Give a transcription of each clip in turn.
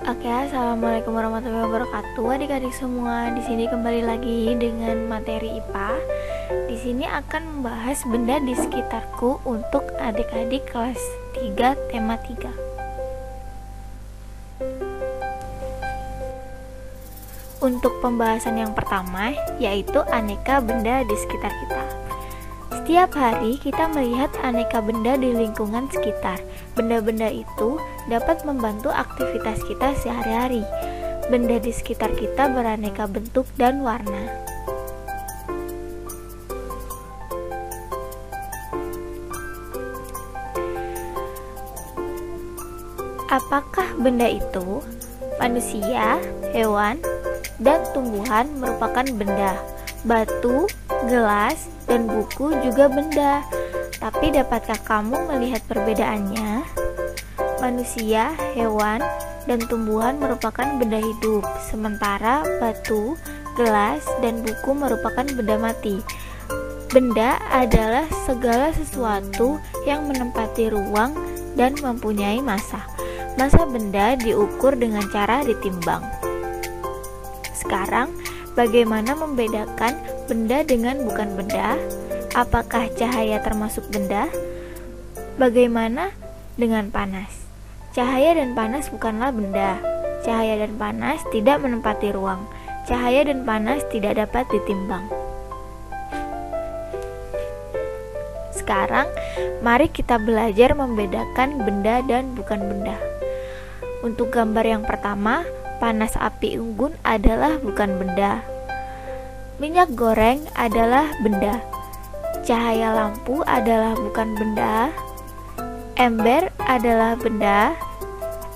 Oke, assalamualaikum warahmatullahi wabarakatuh, adik-adik semua. Di sini kembali lagi dengan materi IPA. Di sini akan membahas benda di sekitarku untuk adik-adik kelas 3 tema 3. Untuk pembahasan yang pertama yaitu aneka benda di sekitar kita. Setiap hari kita melihat aneka benda di lingkungan sekitar. Benda-benda itu dapat membantu aktivitas kita sehari-hari. Benda di sekitar kita beraneka bentuk dan warna. Apakah benda itu? Manusia, hewan, dan tumbuhan merupakan benda. Batu, gelas, dan buku juga benda. Tapi dapatkah kamu melihat perbedaannya? Manusia, hewan, dan tumbuhan merupakan benda hidup, sementara batu, gelas, dan buku merupakan benda mati. Benda adalah segala sesuatu yang menempati ruang dan mempunyai massa. Massa benda diukur dengan cara ditimbang. Sekarang, bagaimana membedakan benda dengan bukan benda? Apakah cahaya termasuk benda? Bagaimana dengan panas? Cahaya dan panas bukanlah benda. Cahaya dan panas tidak menempati ruang. Cahaya dan panas tidak dapat ditimbang. Sekarang, mari kita belajar membedakan benda dan bukan benda. Untuk gambar yang pertama, panas api unggun adalah bukan benda. Minyak goreng adalah benda. Cahaya lampu adalah bukan benda. Ember adalah benda.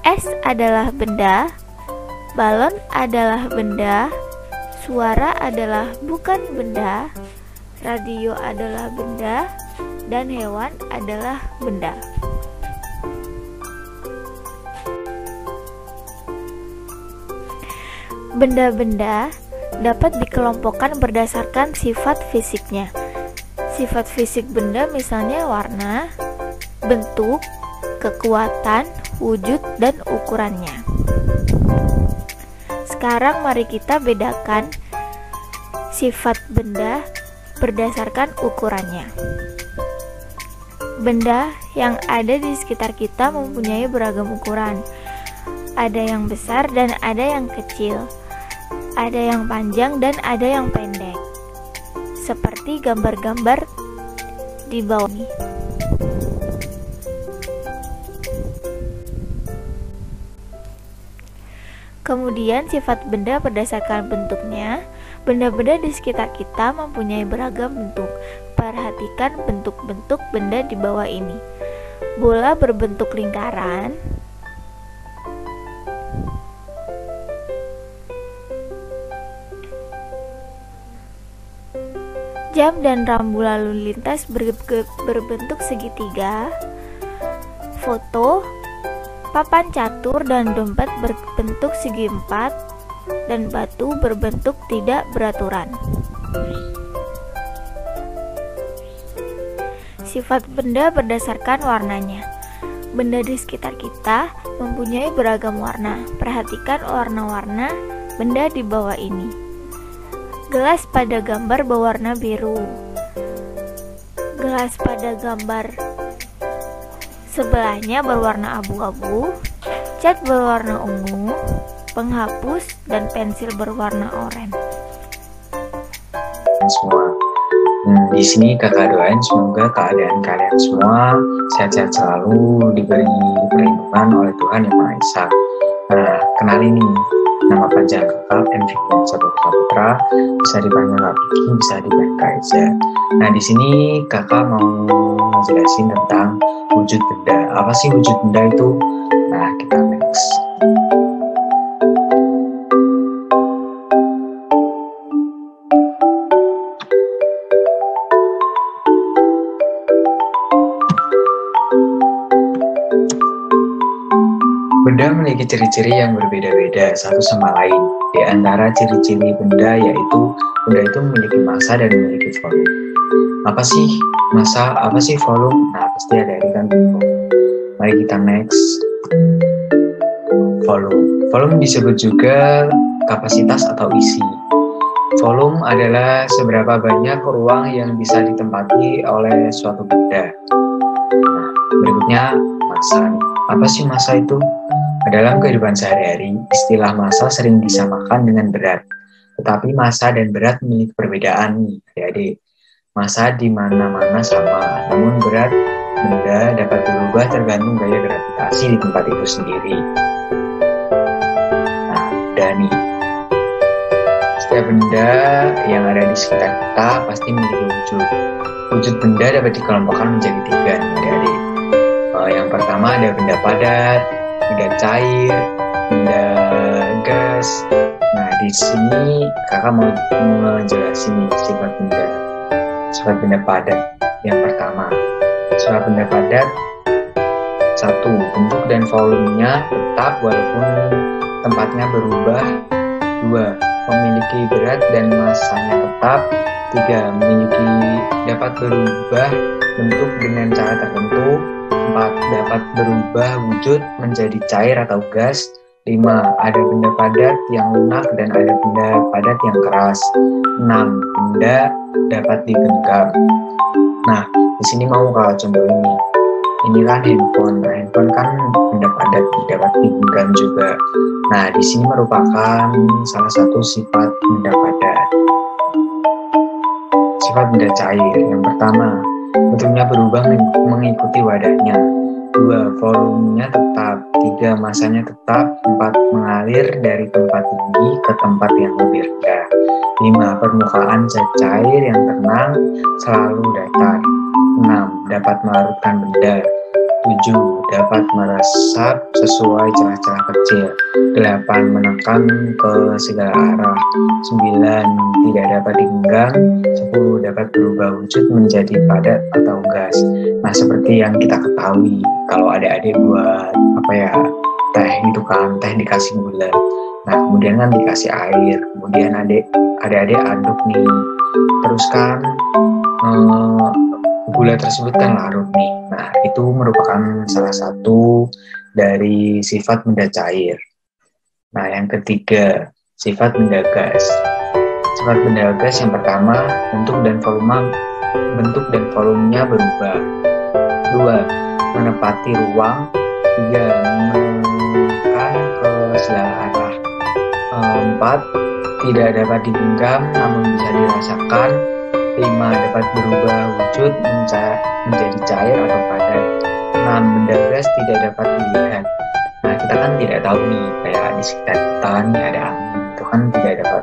Es adalah benda. Balon adalah benda. Suara adalah bukan benda. Radio adalah benda. Dan hewan adalah benda. Benda-benda dapat dikelompokkan berdasarkan sifat fisiknya. Sifat fisik benda misalnya warna, bentuk, kekuatan, wujud, dan ukurannya. Sekarang mari kita bedakan sifat benda berdasarkan ukurannya. Benda yang ada di sekitar kita mempunyai beragam ukuran. Ada yang besar dan ada yang kecil. Ada yang panjang dan ada yang pendek. Seperti gambar-gambar di bawah ini. Kemudian sifat benda berdasarkan bentuknya. Benda-benda di sekitar kita mempunyai beragam bentuk. Perhatikan bentuk-bentuk benda di bawah ini. Bola berbentuk lingkaran. Jam dan rambu lalu lintas berbentuk segitiga. Foto, papan catur dan dompet berbentuk segi empat, dan batu berbentuk tidak beraturan. Sifat benda berdasarkan warnanya. Benda di sekitar kita mempunyai beragam warna. Perhatikan warna-warna benda di bawah ini. Gelas pada gambar berwarna biru. Gelas pada gambar sebelahnya berwarna abu-abu. Cat berwarna ungu. Penghapus dan pensil berwarna oranye. Semua. Di sini kakak doain semoga keadaan kalian semua sehat-sehat selalu, diberi perlindungan oleh Tuhan Yang Maha Esa. Nah, kenalin nih, nama panjang kakak Enrique Saputra, bisa dipanggil Kak Vicky, bisa dipanggil Kak Eza. Nah, di sini kakak mau ngejelasin tentang wujud benda. Apa sih wujud benda itu? Nah, kita next. Benda memiliki ciri-ciri yang berbeda-beda satu sama lain. Di antara ciri-ciri benda yaitu benda itu memiliki massa dan memiliki volume. Apa sih massa? Apa sih volume? Nah, pasti ada kan volume. Mari kita next. Volume. volume disebut juga kapasitas atau isi. Volume adalah seberapa banyak ruang yang bisa ditempati oleh suatu benda. Nah, berikutnya massa. Apa sih massa itu? Dalam kehidupan sehari-hari, istilah massa sering disamakan dengan berat. Tetapi massa dan berat memiliki perbedaan nih, adik-adik. Massa di mana-mana sama, namun berat benda dapat berubah tergantung gaya gravitasi di tempat itu sendiri. Nah, dan nih, setiap benda yang ada di sekitar kita pasti memiliki wujud. Wujud benda dapat dikelompokkan menjadi 3 nih, adik-adik. Yang pertama ada benda padat, benda cair, benda gas. Nah, di sini kakak mau menjelasin sifat benda padat. Yang pertama, sifat benda padat 1. Bentuk dan volumenya tetap walaupun tempatnya berubah. 2. Memiliki berat dan massanya tetap. 3. Dapat berubah bentuk dengan cara tertentu. 4. Dapat berubah wujud menjadi cair atau gas. 5. Ada benda padat yang lunak dan ada benda padat yang keras. 6. Benda dapat digenggam. Nah, di sini mau kalau contoh ini. Ini kan handphone. Nah, handphone kan benda padat dapat digenggam juga. Nah, di sini merupakan salah satu sifat benda padat. Sifat benda cair. Yang pertama, bentuknya berubah mengikuti wadahnya. 2. Volumenya tetap. 3. Massanya tetap. 4. Mengalir dari tempat tinggi ke tempat yang lebih rendah. 5. Permukaan zat cair yang tenang selalu datar. 6. Dapat melarutkan benda. 7. Dapat meresap sesuai celah-celah kecil. 8. Menekan ke segala arah. 9. Tidak dapat digenggam. 10. Dapat berubah wujud menjadi padat atau gas. Nah, seperti yang kita ketahui, kalau adik-adik buat teh gitu kan, teh dikasih gula. Nah, kemudian kan dikasih air, kemudian adik-adik aduk nih. Terus kan gula tersebut kan larut nih. Nah, itu merupakan salah satu dari sifat benda cair. Nah, yang ketiga, sifat benda gas. Sifat benda gas yang pertama, bentuk dan volumenya berubah. 2. Menepati ruang. 3. Menekan ke segala arah. 4. Tidak dapat digenggam namun bisa dirasakan. 5. Dapat berubah wujud menjadi cair atau padat. 6. Benda gas tidak dapat dilihat. Nah, kita kan tidak tahu nih, kayak di sekitar kita nih ada angin, itu kan kita tidak tahu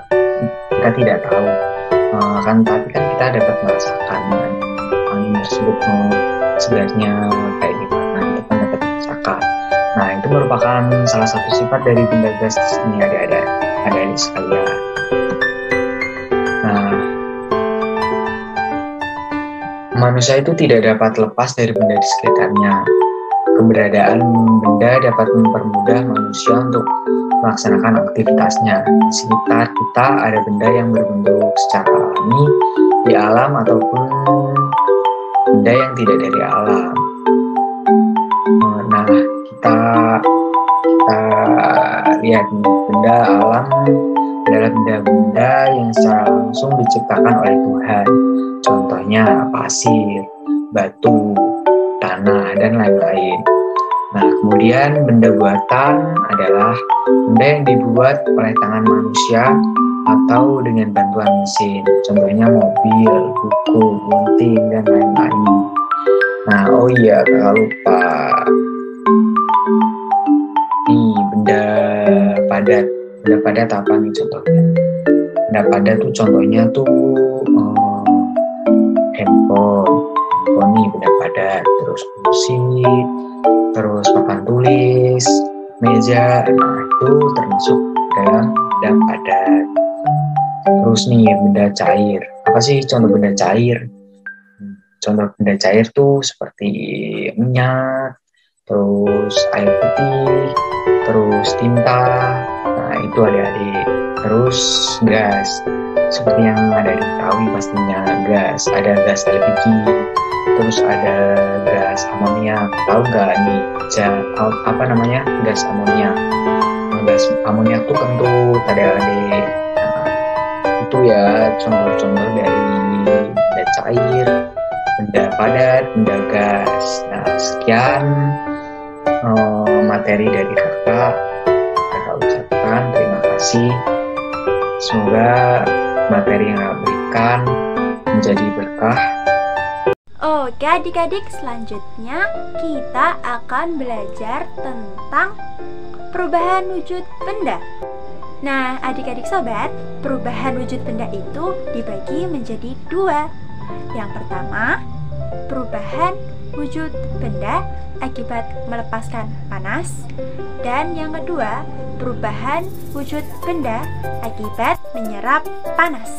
tapi kan kita dapat merasakan angin tersebut sebenarnya kayak gimana, itu kan dapat dirasakan. Nah, itu merupakan salah satu sifat dari benda gas ini, ada di sekalian. Nah, manusia itu tidak dapat lepas dari benda di sekitarnya. Keberadaan benda dapat mempermudah manusia untuk melaksanakan aktivitasnya. Di sekitar kita ada benda yang berbentuk secara alami di alam ataupun benda yang tidak dari alam. Nah, kita lihat nih, benda alam adalah benda-benda yang secara langsung diciptakan oleh Tuhan. Contohnya pasir, batu, tanah, dan lain-lain. Nah, kemudian benda buatan adalah benda yang dibuat oleh tangan manusia atau dengan bantuan mesin. Contohnya mobil, buku, gunting, dan lain-lain. Nah, oh iya, kalau lupa. Nih, benda padat. Benda padat apa nih contohnya? Benda padat tuh contohnya tuh handphone nih benda padat, terus musik, terus papan tulis, meja. Nah, itu termasuk dalam benda padat. Terus nih benda cair. Apa sih contoh benda cair? Contoh benda cair tuh seperti minyak, terus air putih, terus tinta. Nah, itu adik-adik. Terus gas, seperti yang ada diketahui pastinya, gas. Ada gas LPG, terus ada gas amoniak. Tahu nggak nih gas amoniak? gas amoniak itu kentut, adik-adik. Nah, itu ya contoh-contoh dari benda cair, benda padat, benda gas. Nah, sekian materi dari kakak ucapkan terima kasih. Semoga materi yang kakak berikan menjadi berkah. Oke adik-adik, selanjutnya kita akan belajar tentang perubahan wujud benda. Nah adik-adik sobat, perubahan wujud benda itu dibagi menjadi dua. Yang pertama, perubahan wujud benda akibat melepaskan panas. Dan yang kedua, perubahan wujud benda akibat menyerap panas.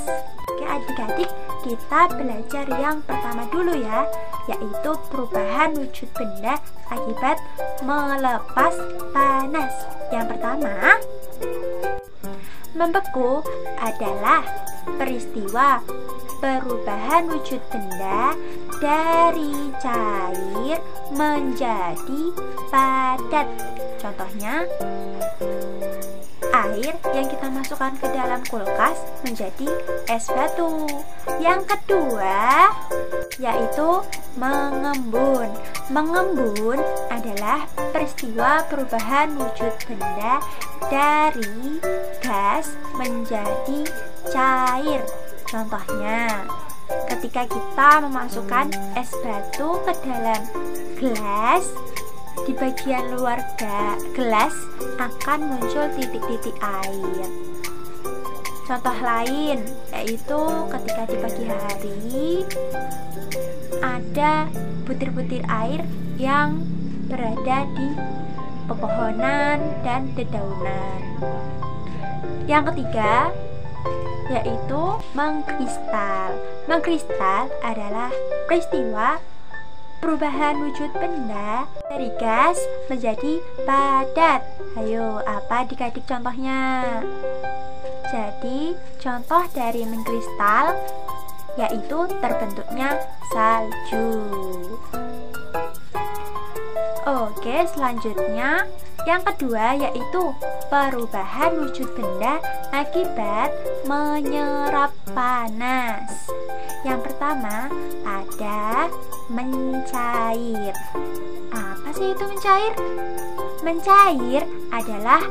Oke adik-adik, kita belajar yang pertama dulu ya, yaitu perubahan wujud benda akibat melepas panas. Yang pertama, membeku adalah peristiwa perubahan wujud benda dari cair menjadi padat. Contohnya, air yang kita masukkan ke dalam kulkas menjadi es batu. Yang kedua, yaitu mengembun. Mengembun adalah peristiwa perubahan wujud benda dari gas menjadi cair. Contohnya, ketika kita memasukkan es batu ke dalam gelas, di bagian luar gelas akan muncul titik-titik air. Contoh lain yaitu ketika di pagi hari ada butir-butir air yang berada di pepohonan dan dedaunan. Yang ketiga yaitu mengkristal. Mengkristal adalah peristiwa perubahan wujud benda dari gas menjadi padat. Ayo, apa adik-adik contohnya? Jadi, contoh dari mengkristal yaitu terbentuknya salju. Oke, selanjutnya yang kedua yaitu perubahan wujud benda akibat menyerap panas. Yang pertama ada mencair. Apa sih itu mencair? Mencair adalah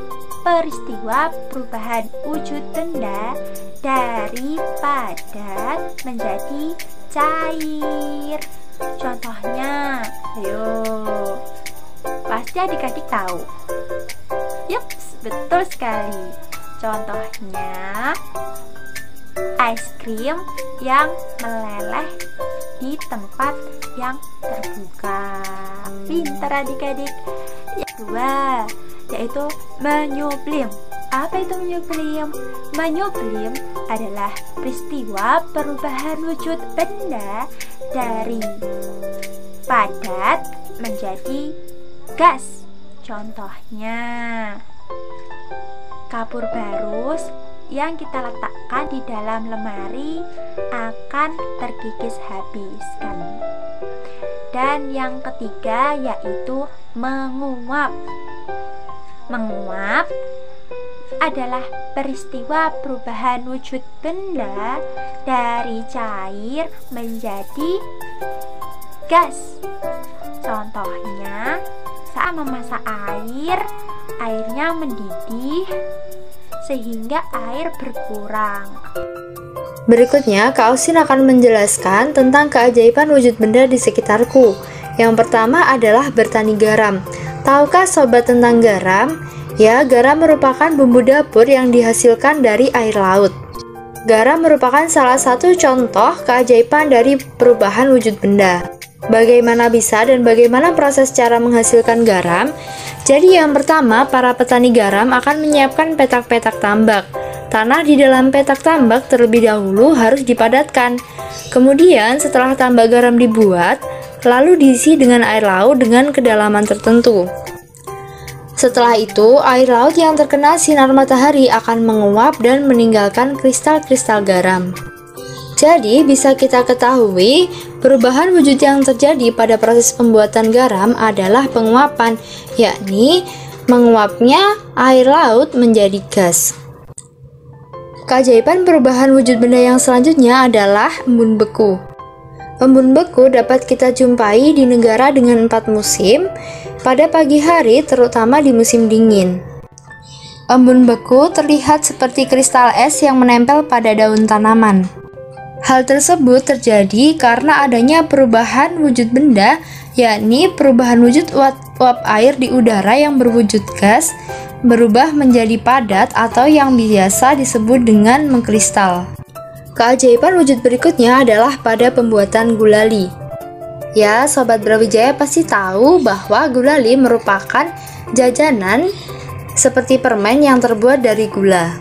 peristiwa perubahan wujud benda dari padat menjadi cair. Contohnya, ayo, pasti adik-adik tahu. Yups, betul sekali. Contohnya, es krim yang meleleh di tempat yang terbuka. Pintar adik-adik. Yang kedua yaitu menyublim. Apa itu menyublim? Menyublim adalah peristiwa perubahan wujud benda dari padat menjadi gas. Contohnya, kapur barus yang kita letakkan di dalam lemari akan terkikis habis kan. Dan yang ketiga yaitu menguap. Menguap adalah peristiwa perubahan wujud benda dari cair menjadi gas. Contohnya, saat memasak air, airnya mendidih sehingga air berkurang. Berikutnya, Kak Ausin akan menjelaskan tentang keajaiban wujud benda di sekitarku. Yang pertama adalah bertani garam. Tahukah sobat tentang garam? Ya, garam merupakan bumbu dapur yang dihasilkan dari air laut. Garam merupakan salah satu contoh keajaiban dari perubahan wujud benda. Bagaimana bisa dan bagaimana proses cara menghasilkan garam? Jadi yang pertama, para petani garam akan menyiapkan petak-petak tambak. Tanah di dalam petak tambak terlebih dahulu harus dipadatkan. Kemudian setelah tambak garam dibuat, lalu diisi dengan air laut dengan kedalaman tertentu. Setelah itu, air laut yang terkena sinar matahari akan menguap dan meninggalkan kristal-kristal garam. Jadi, bisa kita ketahui, perubahan wujud yang terjadi pada proses pembuatan garam adalah penguapan, yakni menguapnya air laut menjadi gas. Keajaiban perubahan wujud benda yang selanjutnya adalah embun beku. Embun beku dapat kita jumpai di negara dengan 4 musim, pada pagi hari terutama di musim dingin. Embun beku terlihat seperti kristal es yang menempel pada daun tanaman. Hal tersebut terjadi karena adanya perubahan wujud benda, yakni perubahan wujud uap air di udara yang berwujud gas berubah menjadi padat atau yang biasa disebut dengan mengkristal. Keajaiban wujud berikutnya adalah pada pembuatan gulali. Ya, Sobat Brawijaya pasti tahu bahwa gulali merupakan jajanan seperti permen yang terbuat dari gula.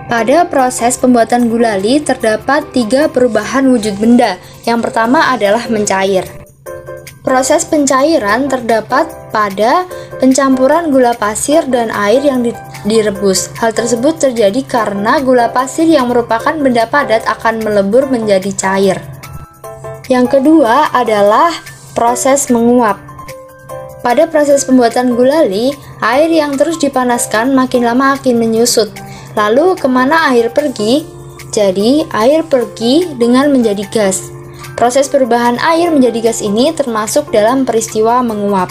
Pada proses pembuatan gulali terdapat 3 perubahan wujud benda. Yang pertama adalah mencair. Proses pencairan terdapat pada pencampuran gula pasir dan air yang direbus. Hal tersebut terjadi karena gula pasir yang merupakan benda padat akan melebur menjadi cair. Yang kedua adalah proses menguap. Pada proses pembuatan gulali, air yang terus dipanaskan makin lama makin menyusut. Lalu kemana air pergi? Jadi air pergi dengan menjadi gas. Proses perubahan air menjadi gas ini termasuk dalam peristiwa menguap.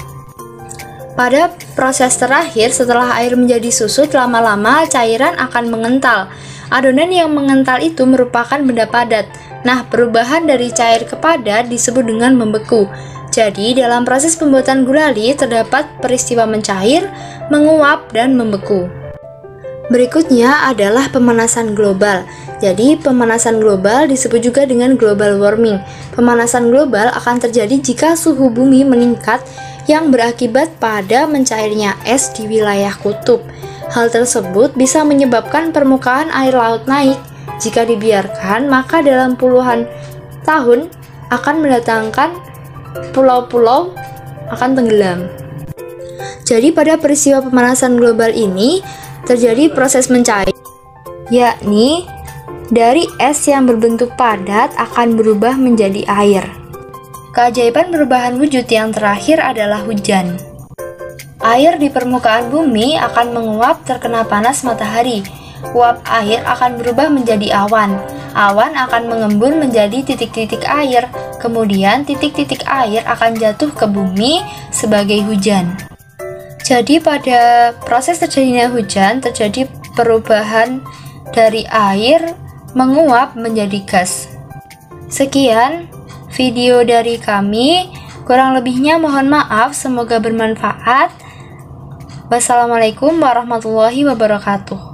Pada proses terakhir, setelah air menjadi susut, lama-lama cairan akan mengental. Adonan yang mengental itu merupakan benda padat. Nah, perubahan dari cair ke padat disebut dengan membeku. Jadi, dalam proses pembuatan gulali terdapat peristiwa mencair, menguap, dan membeku. Berikutnya adalah pemanasan global. Jadi, pemanasan global disebut juga dengan global warming. Pemanasan global akan terjadi jika suhu bumi meningkat yang berakibat pada mencairnya es di wilayah kutub. Hal tersebut bisa menyebabkan permukaan air laut naik. Jika dibiarkan, maka dalam puluhan tahun akan mendatangkan pulau-pulau akan tenggelam. Jadi, pada peristiwa pemanasan global ini terjadi proses mencair, yakni dari es yang berbentuk padat akan berubah menjadi air. Keajaiban perubahan wujud yang terakhir adalah hujan. Air di permukaan bumi akan menguap terkena panas matahari. Uap air akan berubah menjadi awan. Awan akan mengembun menjadi titik-titik air. Kemudian titik-titik air akan jatuh ke bumi sebagai hujan. Jadi pada proses terjadinya hujan terjadi perubahan dari air menguap menjadi gas. Sekian video dari kami, kurang lebihnya mohon maaf, semoga bermanfaat. Wassalamualaikum warahmatullahi wabarakatuh.